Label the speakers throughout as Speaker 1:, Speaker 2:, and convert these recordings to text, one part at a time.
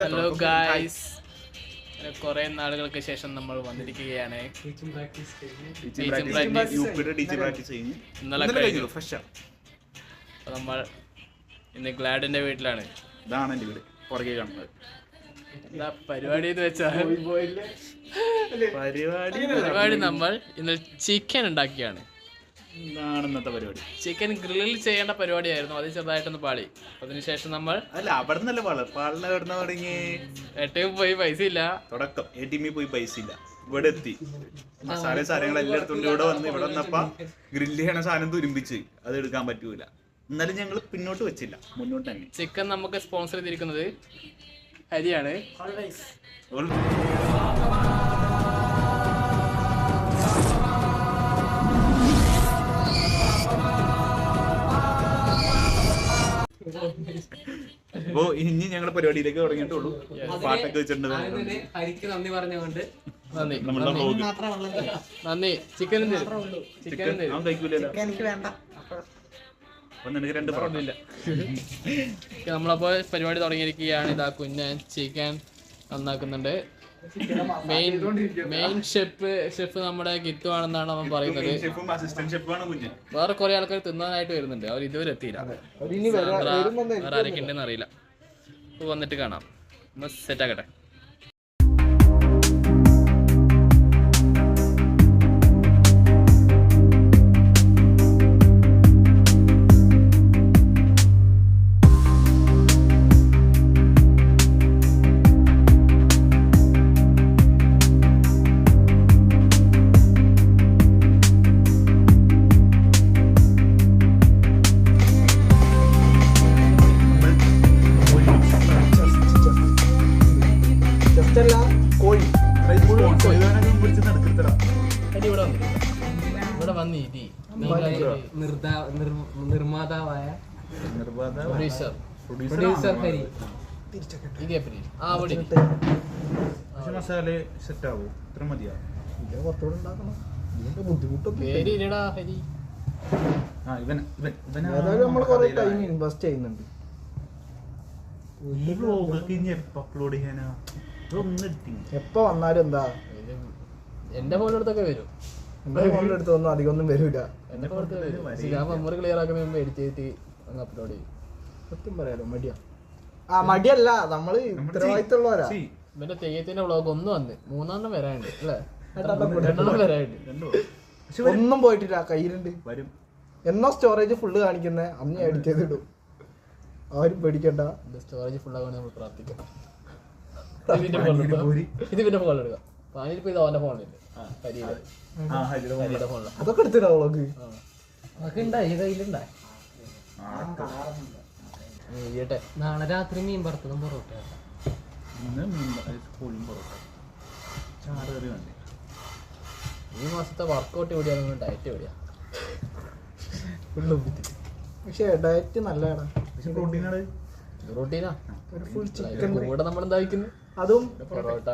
Speaker 1: Hello guys, കുറെ നാളുകൾക്ക് ശേഷം നമ്മൾ വന്നിരിക്കുകയാണ്. ഇന്നലെ കഴിഞ്ഞു. നമ്മൾ ഇന്ന് ഗ്ലാഡിന്റെ വീട്ടിലാണ്.
Speaker 2: ഇതാണ് എൻ്റെ വീട്. പുറകെ കാണുന്നത്
Speaker 1: എന്താ പരിപാടി എന്ന് വെച്ചാൽ പരിപാടി നമ്മൾ ഇന്ന് ചിക്കൻ ഉണ്ടാക്കിയാണ്.
Speaker 2: ഇതാണ് ഇന്നത്തെ പരിപാടി.
Speaker 1: ചിക്കൻ ഗ്രില്ലിൽ ചെയ്യേണ്ട പരിപാടിയായിരുന്നു. അത് ചെറുതായിട്ടൊന്ന് പാളി. അതിനുശേഷം നമ്മൾ
Speaker 2: അവിടെ നിന്നല്ലേ പാളിനെ കിടന്ന തുടങ്ങി.
Speaker 1: എട്ടയും പോയി പൈസ ഇല്ല.
Speaker 2: തുടക്കം ATM പോയി പൈസ ഇല്ല. ഇവിടെ എത്തി മസാല സാധനങ്ങൾ എല്ലായിടത്തും ഇവിടെ വന്നപ്പോ ഗ്രില്ല് ചെയ്യണ സാധനം തുരുമ്പിച്ച് അത് എടുക്കാൻ പറ്റൂല. എന്നാലും ഞങ്ങൾ പിന്നോട്ട് വെച്ചില്ല, മുന്നോട്ട് തന്നെ.
Speaker 1: ചിക്കൻ നമുക്ക് സ്പോൺസർ ചെയ്തിരിക്കുന്നത് ഹരിയാണ്.
Speaker 2: അപ്പോ ഇനി ഞങ്ങളുടെ പരിപാടിയിലേക്ക് തുടങ്ങിയിട്ടുള്ളൂ. പാട്ടൊക്കെ വെച്ചിട്ടുണ്ട്.
Speaker 3: നന്ദി പറഞ്ഞുകൊണ്ട്
Speaker 1: നന്ദി. ചിക്കൻ
Speaker 2: കഴിക്കൂലല്ലോ.
Speaker 1: നമ്മളപ്പോ പരിപാടി തുടങ്ങിയിരിക്കുകയാണ്. ഇതാ കുഞ്ഞൻ ചിക്കൻ നന്നാക്കുന്നുണ്ട്. മെയിൻ ഷെഫ് നമ്മുടെ ഗിത്തു ആണെന്നാണ് അവൻ പറയുന്നത്. വേറെ കുറെ ആൾക്കാർ തിന്നാനായിട്ട് വരുന്നുണ്ട്. അവർ ഇതുവരെ എത്തിയില്ല. വേറെ ആരൊക്കെ ഉണ്ടെന്ന് അറിയില്ല. വന്നിട്ട് കാണാം. സെറ്റ് ആക്കട്ടെ.
Speaker 3: നിർമ്മാതാവായ പ്രൊഡ്യൂസർ ഹരി
Speaker 2: മസാല സെറ്റ് ആവോ? ഇത്ര മതിയാ?
Speaker 4: ഇൻവെസ്റ്റ് ചെയ്യുന്നുണ്ട്. എപ്പോ വന്നാലും എന്താ
Speaker 1: എന്റെ ഫോണിലെടുത്തൊക്കെ വരും.
Speaker 4: എന്റെ ഫോണിലെടുത്തൊന്നും അധികം ഒന്നും വരൂല.
Speaker 1: ഞാൻ മെമ്മറി ക്ലിയർ ആക്കുന്ന മുമ്പ് എഡിറ്റ് ചെയ്തിട്ട് അങ്ങ് അപ്ലോഡ് ചെയ്യും.
Speaker 4: സത്യം പറയാലോ മടിയാ. മടിയല്ല, നമ്മള് ഉത്തരവാദിത്തമുള്ളവരാ.
Speaker 1: ഇവന്റെ തെയ്യത്തിന്റെ വ്ളോഗ് ഒന്ന് വന്ന് 3 വരാനുണ്ട് അല്ലേ? 2 വരാനുണ്ട്.
Speaker 4: ഒന്നും പോയിട്ടില്ല, കയ്യിലുണ്ട്. എന്നോ സ്റ്റോറേജ് ഫുള്ള് കാണിക്കുന്നേ അന്ന് എഡിറ്റ് ചെയ്തിടും. ആരും പേടിക്കണ്ട.
Speaker 1: സ്റ്റോറേജ് ഫുൾ ആകാൻ നമ്മൾ പ്രാർത്ഥിക്കാം. ഇത് പിന്നെ ഫോൺ എടുക്കാം. പാനിലിപ്പോ ഇത് അവന്റെ ഫോണിലുണ്ട്.
Speaker 4: അതൊക്കെ എടുത്തിടാ വ്ളോഗ്.
Speaker 3: അതൊക്കെ ഉണ്ടായി കയ്യിലുണ്ടായി. നാളെ രാത്രി മീൻ വറുത്തതും പൊറോട്ട.
Speaker 1: ഈ മാസത്തെ വർക്കൗട്ട് എവിടെയാണ്? ഡയറ്റ് എവിടെയാ?
Speaker 4: പക്ഷെ ഡയറ്റ് നല്ലതാണ്.
Speaker 1: പ്രോട്ടീനാ.
Speaker 4: ഒരു ഫുൾ ചിക്കൻ
Speaker 1: കൂടെ നമ്മൾ എന്താ കഴിക്കുന്നത്?
Speaker 4: അതും
Speaker 1: പൊറോട്ട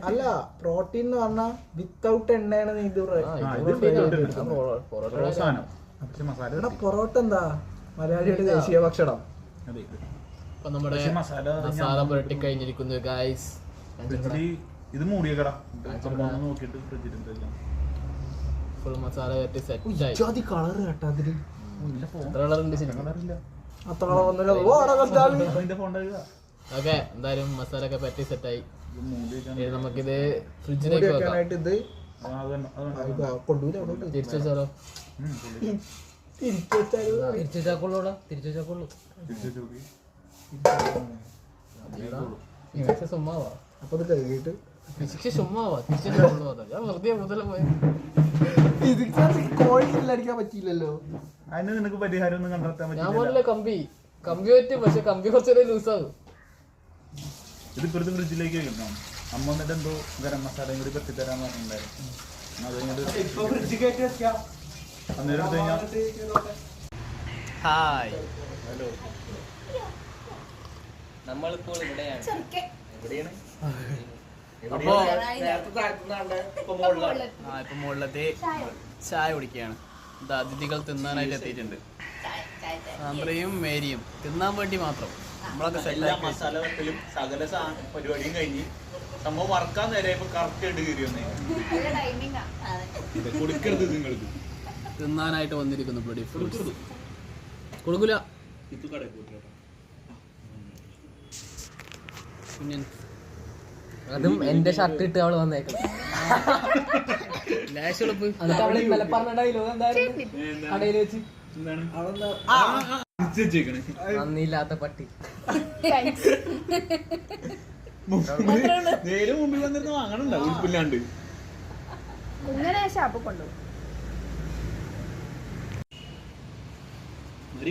Speaker 4: അല്ല, പ്രോട്ടീൻ എന്ന് പറഞ്ഞാൽ വിത്തൗട്ട് എണ്ണയാണ്. നീ ഇത് പൊറോട്ട എന്താ മലയാളിയുടെ ദേശീയ ഭക്ഷണം.
Speaker 1: അപ്പൊ നമ്മുടെ മസാല പുരട്ടി കഴിഞ്ഞിരിക്കുന്നു ഗൈസ്.
Speaker 2: ഇത് മൂടിയേക്കടാ നോക്കിട്ട്
Speaker 1: ഫുൾ മസാല പുരട്ടി സെറ്റ്.
Speaker 4: കളർ കേട്ടാ അതില്
Speaker 1: എത്ര കളറുണ്ട്?
Speaker 4: അത്ര കളർ.
Speaker 1: ഓക്കെ, എന്തായാലും മസാല ഒക്കെ പറ്റി സെറ്റായി. നമുക്കിത് ഫ്രിഡ്ജിലേക്ക്
Speaker 4: വെക്കാനായിട്ട് ഇത് കൊണ്ടൂല.
Speaker 1: തിരിച്ചു വെച്ചാലോ?
Speaker 3: തിരിച്ചു വെച്ചാക്കൊള്ളൂടാ. തിരിച്ചു വെച്ചാക്കൊള്ളൂ.
Speaker 1: സുമ്മാവാ.
Speaker 4: അപ്പൊ അത് കഴുകിയിട്ട്
Speaker 1: സുമ്മാവാ. തിരിച്ചു ഞാൻ വെറുതെ മുതലേ പോയ
Speaker 4: കോഴിയിലടിക്കാൻ പറ്റിയില്ലല്ലോ.
Speaker 2: അതിന് നിനക്ക് പരിഹാരം ഒന്നും കണ്ടെത്താൻ
Speaker 1: ഞാൻ പോലല്ലേ കമ്പി പറ്റും. പക്ഷെ കമ്പി കുറച്ചൊരു ലൂസാകും.
Speaker 2: ഇത് ഇപ്പുറത്ത് ഫ്രിഡ്ജിലേക്ക് വെക്കണം. അമ്മ വന്നിട്ട് എന്തോ ഗരം മസാലയും കൂടി പറ്റി തരാന്ന് പറഞ്ഞിട്ടുണ്ടായിരുന്നു.
Speaker 1: Hi,
Speaker 2: hello.
Speaker 3: നമ്മളിപ്പോൾ ഇവിടെയാണ്.
Speaker 1: അപ്പോ ഇപ്പൊ മുകളിലത്തെ ചായ കുടിക്കുകയാണ്. അതിഥികൾ തിന്നാനായിട്ട് എത്തിയിട്ടുണ്ട്. സാന്ദ്രയും മേരിയും തിന്നാൻ വേണ്ടി മാത്രം.
Speaker 2: എല്ലാ മസാല വെക്കലും സകല പരിപാടിയും കഴിഞ്ഞ് സംഭവം വറക്കാൻ നേരെ ഇപ്പൊ കറക്റ്റ് ആയിട്ട് കയറി വന്നേ കൊടുക്കരുത് നിങ്ങൾക്ക്
Speaker 1: തിന്നാനായിട്ട് വന്നിരിക്കുന്നു ബ്ലഡി ഫ്രൂട്ട്സ് കൊടുക്കൂല
Speaker 2: ഇത് കടയിൽ പോയിട്ട്
Speaker 1: പിന്നെ
Speaker 3: അതും എന്റെ ഷർട്ട് ഇട്ട് അവള് വന്നേക്കും
Speaker 1: ലാഷ് എളുപ്പ്
Speaker 3: എന്നിട്ട് അവള് ഇന്നലെ പറഞ്ഞ ഡയലോഗ് എന്തായിരുന്നു കടയിൽ വെച്ച് നന്ദിയില്ലാത്ത പട്ടി
Speaker 2: നേരെ മുമ്പിൽ വന്നിരുന്ന് വാങ്ങണുണ്ടോ ഉൾപ്പില്ലാണ്ട്
Speaker 5: ഷാപ്പ് കൊണ്ടുപോകും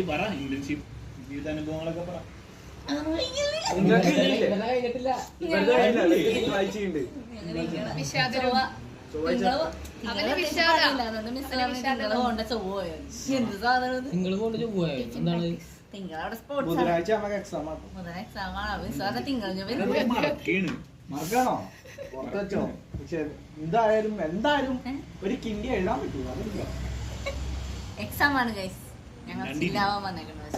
Speaker 2: പറ ഇന്റേൺഷിപ്പ് ജീവിതാനുഭവങ്ങളൊക്കെ പറ
Speaker 3: കഴിഞ്ഞിട്ടില്ല നിങ്ങൾ കൊണ്ട് പോയോ എന്താണ്
Speaker 4: ബുധനാഴ്ച നമുക്ക് എക്സാം മറക്കണോ പുറത്ത് വെച്ചോ പക്ഷെ എന്തായാലും ഒരു കിണ്ടി എഴുതാൻ പറ്റൂല അതില്ല
Speaker 6: എക്സാം ആണ് ഗൈസ് ഞങ്ങൾ ചില്ലാവാൻ വന്നേക്കുന്നത്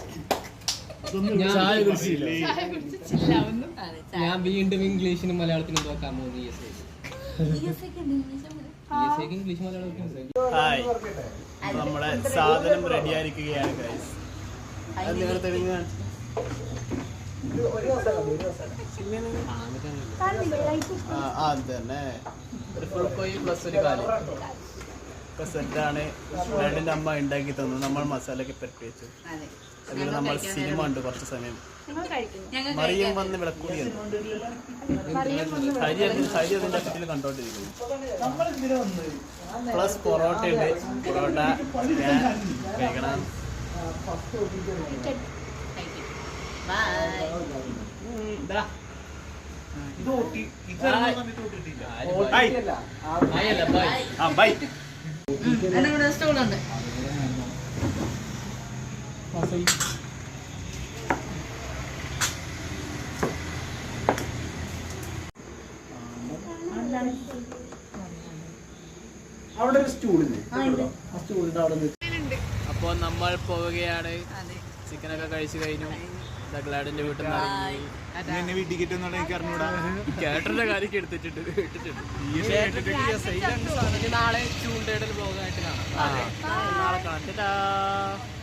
Speaker 3: ഞാൻ വീണ്ടും ഇംഗ്ലീഷിനും മലയാളത്തിനും നോക്കാൻ പോകുന്നു ഇംഗ്ലീഷ് മലയാളത്തിനും
Speaker 7: നമ്മളെ സാധനം റെഡി ആയിരിക്കുകയാണ് ഗൈസ് അതന്നെ
Speaker 1: ഒരു ഫുൾ കോഴി പ്ലസ് ഒരു കാല്
Speaker 7: ഇപ്പൊ സെറ്റാണ് ബ്രെഡിന്റെ അമ്മ ഉണ്ടാക്കി തന്നു നമ്മൾ മസാലയൊക്കെ പെരട്ടി വെച്ചു അതിൽ നമ്മൾ സിനിമ ഉണ്ട് കുറച്ച് സമയം മറിയം വന്ന് വിളക്കൂടി ഹരി അതിന്റെ പറ്റിൽ കണ്ടോണ്ടിരിക്കുന്നു പ്ലസ് പൊറോട്ട ഉണ്ട് പൊറോട്ട ഞാൻ കഴിക്കണം
Speaker 2: ബൈ
Speaker 6: സ്റ്റോളുണ്ട്
Speaker 4: അവിടെ ഒരു സ്റ്റൂളില്ലേ ആ സ്റ്റൂളിന്റെ അവിടെ
Speaker 1: അപ്പോൾ നമ്മൾ പോവുകയാണ് ചിക്കനൊക്കെ കഴിച്ചു കഴിഞ്ഞു ഗ്ലാഡിന്റെ വീട്ടിൽ നിന്ന്
Speaker 2: എന്നെ വീട്ടിൽ കിട്ടുന്ന എനിക്ക് അറിഞ്ഞൂടാ
Speaker 1: കേട്ടറിന്റെ കാര്യമൊക്കെ എടുത്തിട്ടുണ്ട് നാളെ ചൂണ്ടയിടൽ പോകാനായിട്ട് കാണാം നാളെ കാണാം